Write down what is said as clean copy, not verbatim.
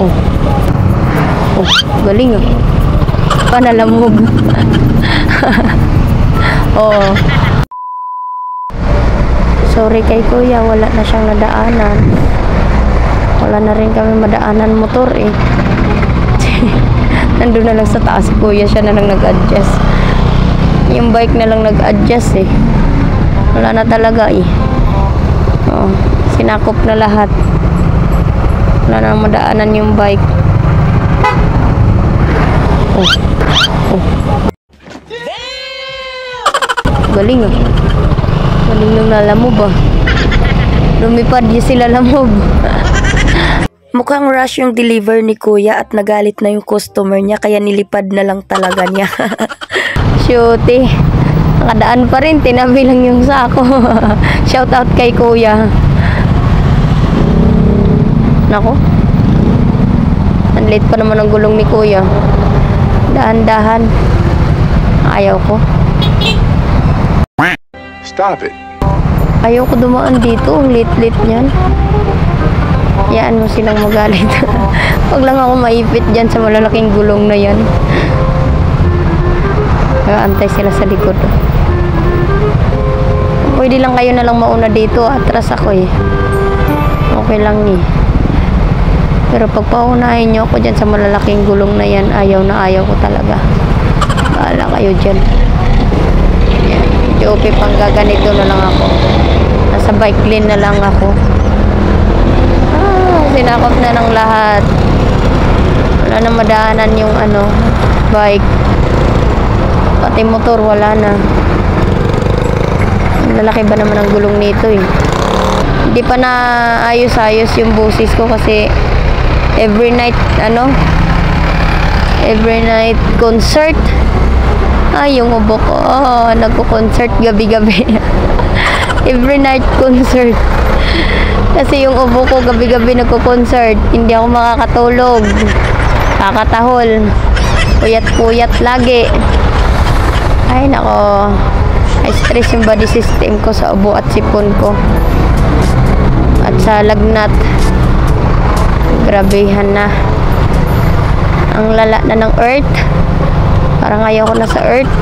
Oh. Oh, galing ah. Panalamog. Oo. Sorry kay kuya, wala na siyang nadaanan. Wala na rin kami madaanan motor eh. Nandun na lang sa taas si kuya, siya na lang nag-adjust. Yung bike na lang nag-adjust eh. Wala na talaga eh. Oo, sinakop na lahat. Wala na madaanan yung bike. Oh. Oh. Galing ah. Galing nung nalamob ah. Lumipad yung sila lamob. Mukhang rush yung deliver ni kuya at nagalit na yung customer niya kaya nilipad na lang talaga niya. Shoot eh. Nakadaan pa rin, tinabi lang yung sako. Shout out kay kuya. Nako. Ang late pa naman ang gulong ni kuya. Dahan-dahan. Ayaw ko. Stop it. Ayaw ko dumaan dito. Ang late-late niyan. Yaan mo silang magalit. Huwag lang ako maipit dyan sa malalaking gulong na yan. Antay sila sa likod. Pwede lang kayo na lang mauna dito. Atras ako eh. Okay lang eh. Pero pag paunahin nyo ako dyan sa malalaking gulong na yan, ayaw na ayaw ko talaga. Bahala kayo dyan. Yan. Medyo pang gaganito na lang ako. Nasa bike lane na lang ako. Sinakop na ng lahat. Wala na madaanan yung ano, bike. Pati motor, wala na. Lalaki ba naman ang gulong nito eh. Hindi pa na ayos-ayos yung busis ko kasi every night, every night concert. Yung ubo ko, nagko-concert gabi-gabi. Every night concert. Kasi yung ubo ko gabi-gabi nagko-concert. Hindi ako makakatulog. Kakatahol. Puyat-puyat lagi. Ay nako. Ay stress yung body system ko sa ubo at sipon ko. At sa lagnat. Grabehan na. Ang lala na ng earth. Parang ayaw ko na sa earth.